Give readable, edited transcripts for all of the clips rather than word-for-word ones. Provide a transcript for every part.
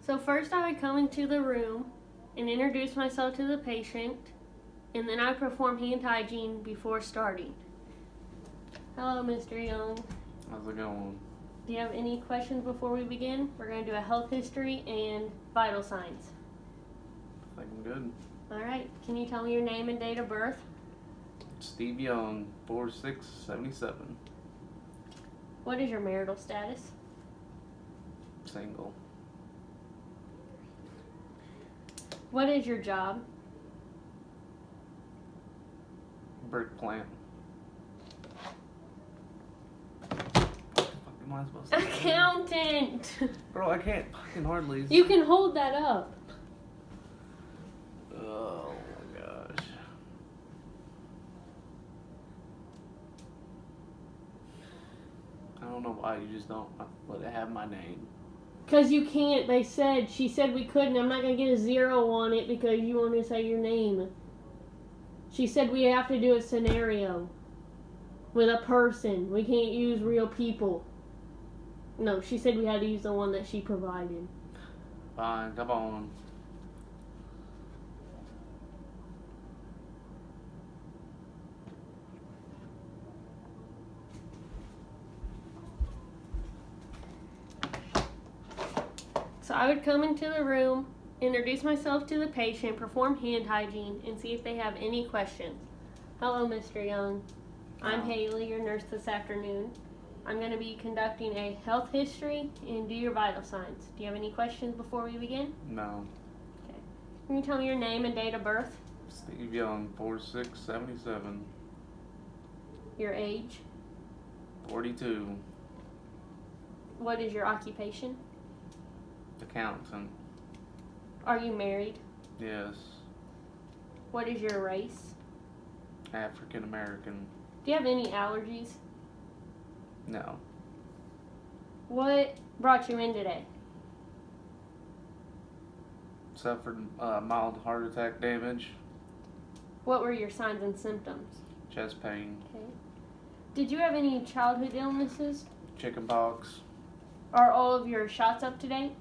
So first I would come into the room and introduce myself to the patient, and then I perform hand hygiene before starting. Hello, Mr. Young. How's it going? Do you have any questions before we begin? We're going to do a health history and vital signs. I think I'm good. All right. Can you tell me your name and date of birth? Steve Young, 4677. What is your marital status? Single. What is your job? Brick plant. What the fuck am I supposed to do? Accountant! Bro, I can't fucking hardly. You can hold that up. Oh my gosh. I don't know why you just don't let it have my name. Because you can't. She said we couldn't. I'm not going to get a 0 on it because you want to say your name. She said we have to do a scenario with a person. We can't use real people. No, she said we had to use the one that she provided. Fine, come on. So I would come into the room, introduce myself to the patient, perform hand hygiene, and see if they have any questions. Hello, Mr. Young. I'm Haley, your nurse this afternoon. I'm going to be conducting a health history and do your vital signs. Do you have any questions before we begin? No. Okay. Can you tell me your name and date of birth? Steve Young, 4677. Your age? 42. What is your occupation? Accountant. Are you married? Yes. What is your race? African American. Do you have any allergies? No. What brought you in today? Suffered mild heart attack damage. What were your signs and symptoms? Chest pain. Okay. Did you have any childhood illnesses? Chicken pox. Are all of your shots up to date?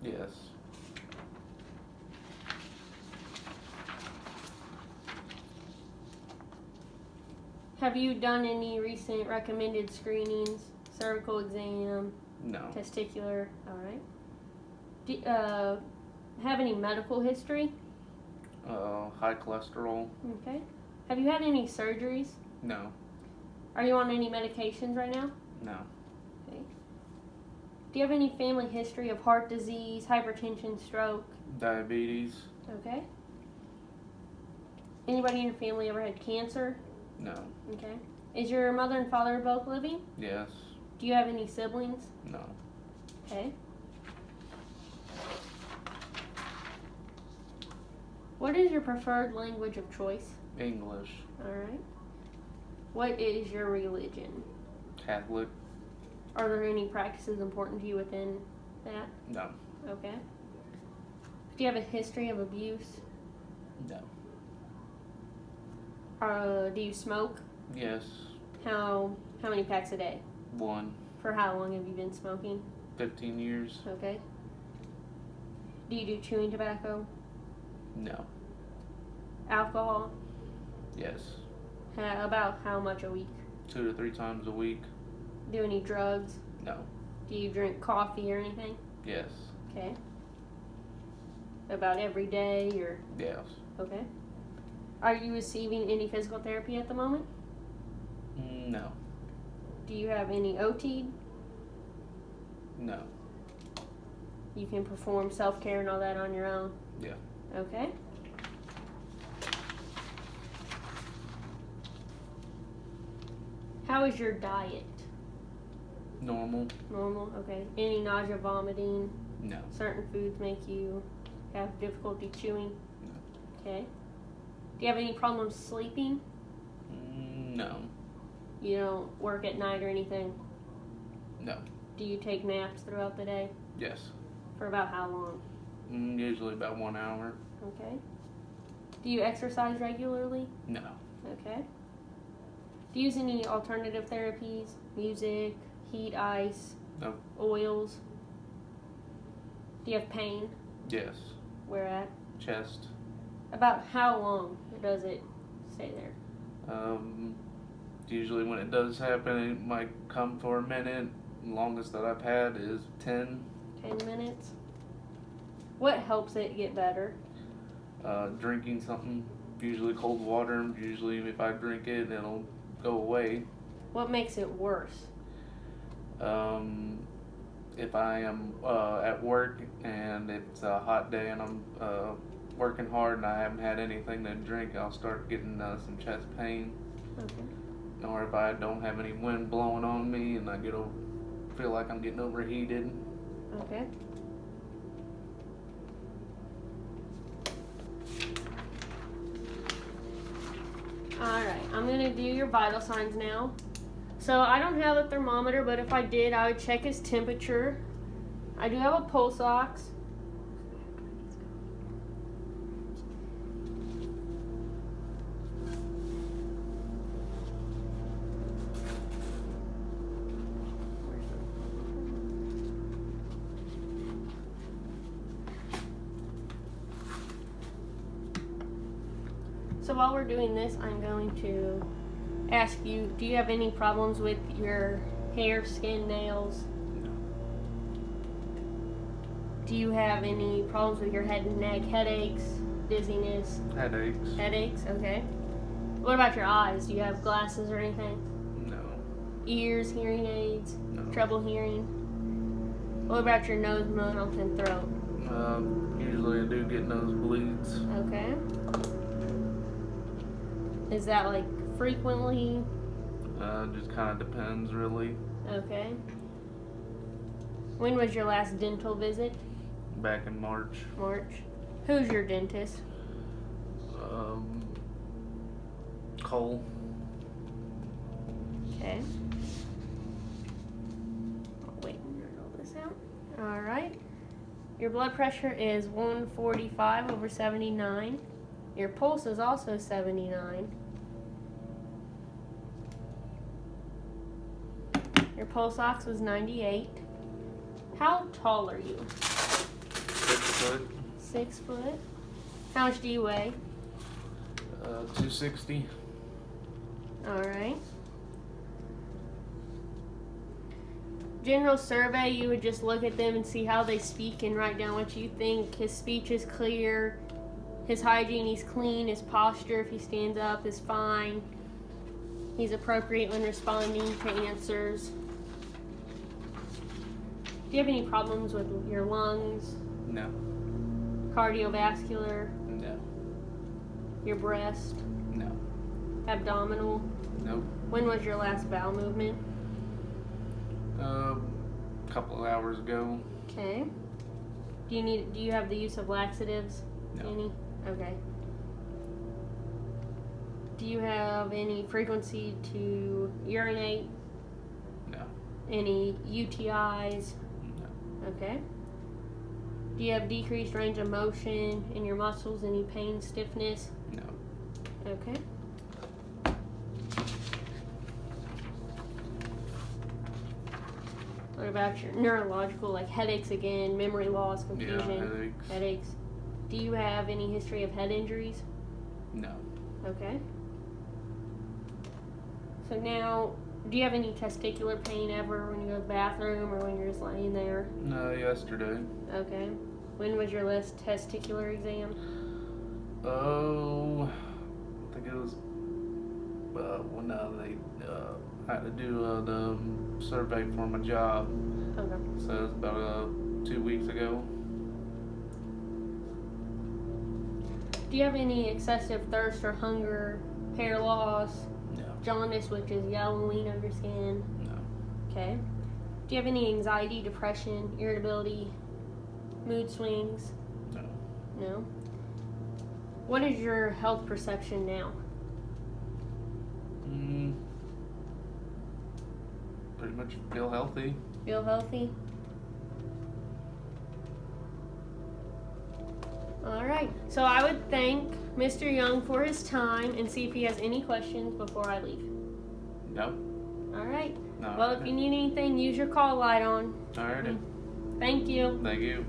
Yes. Have you done any recent recommended screenings? Cervical exam? No. Testicular? All right. Do you have any medical history? High cholesterol. Okay. Have you had any surgeries? No. Are you on any medications right now? No. Okay. Do you have any family history of heart disease, hypertension, stroke? Diabetes. Okay. Anybody in your family ever had cancer? No. Okay. Is your mother and father both living? Yes. Do you have any siblings? No. Okay. What is your preferred language of choice? English. All right. What is your religion? Catholic. Are there any practices important to you within that? No. Okay. Do you have a history of abuse? No. Do you smoke? Yes. How many packs a day? 1. For how long have you been smoking? 15 years. Okay. Do you do chewing tobacco? No. Alcohol? Yes. About how much a week? 2 to 3 times a week. Do any drugs? No. Do you drink coffee or anything? Yes. Okay. About every day or? Yes. Okay. Are you receiving any physical therapy at the moment? No. Do you have any OT? No. You can perform self-care and all that on your own? Yeah. Okay. How is your diet? Normal. Normal? Okay. Any nausea, vomiting? No. Certain foods make you have difficulty chewing? No. Okay. Do you have any problems sleeping? No. You don't work at night or anything? No. Do you take naps throughout the day? Yes. For about how long? Usually about 1 hour. Okay. Do you exercise regularly? No. Okay. Do you use any alternative therapies? Music, heat, ice, No. oils? Do you have pain? Yes. Where at? Chest. About how long does it stay there? Usually when it does happen, it might come for a minute. The longest that I've had is 10. 10 minutes? What helps it get better? Drinking something, usually cold water. Usually if I drink it, it'll go away. What makes it worse? If I am at work and it's a hot day and I'm working hard and I haven't had anything to drink, I'll start getting some chest pain. Okay. Or if I don't have any wind blowing on me and I feel like I'm getting overheated. Okay. Alright, I'm going to do your vital signs now. So I don't have a thermometer, but if I did, I would check his temperature. I do have a pulse ox. So while we're doing this, I'm going to ask you, do you have any problems with your hair, skin, nails? No. Do you have any problems with your head and neck, headaches, dizziness? Headaches. Headaches, okay. What about your eyes? Do you have glasses or anything? No. Ears, hearing aids, No. trouble hearing? What about your nose, mouth, and throat? Usually I do get nosebleeds. Okay. Is that like frequently? Just kind of depends, really. Okay. When was your last dental visit? Back in March. March. Who's your dentist? Cole. Okay. I'll wait and journal this out. Alright. Your blood pressure is 145/79. Your pulse is also 79. Your pulse ox was 98. How tall are you? 6 foot. 6 foot. How much do you weigh? 260. Alright. General survey, you would just look at them and see how they speak and write down what you think. His speech is clear. His hygiene, he's clean. His posture, if he stands up, is fine. He's appropriate when responding to answers. Do you have any problems with your lungs? No. Cardiovascular? No. Your breast? No. Abdominal? Nope. When was your last bowel movement? A couple of hours ago. Okay. Do you have the use of laxatives? No. Any? Okay. Do you have any frequency to urinate? No. Any UTIs? No. Okay. Do you have decreased range of motion in your muscles? Any pain, stiffness? No. Okay. What about your neurological, like headaches again, memory loss, confusion? Yeah, headaches. Headaches. Do you have any history of head injuries? No. Okay. So now, do you have any testicular pain ever when you go to the bathroom or when you're just laying there? No, yesterday. Okay. When was your last testicular exam? Oh, I think it was when they had to do the survey for my job. Okay. So it was about 2 weeks ago. Do you have any excessive thirst or hunger, hair loss, No. jaundice, which is yellowing of your skin? No. Okay. Do you have any anxiety, depression, irritability, mood swings? No. No. What is your health perception now? Pretty much feel healthy. Feel healthy? All right. So I would thank Mr. Young for his time and see if he has any questions before I leave. No. All right. No. Well, if you need anything, use your call light on. Alrighty. Thank you. Thank you.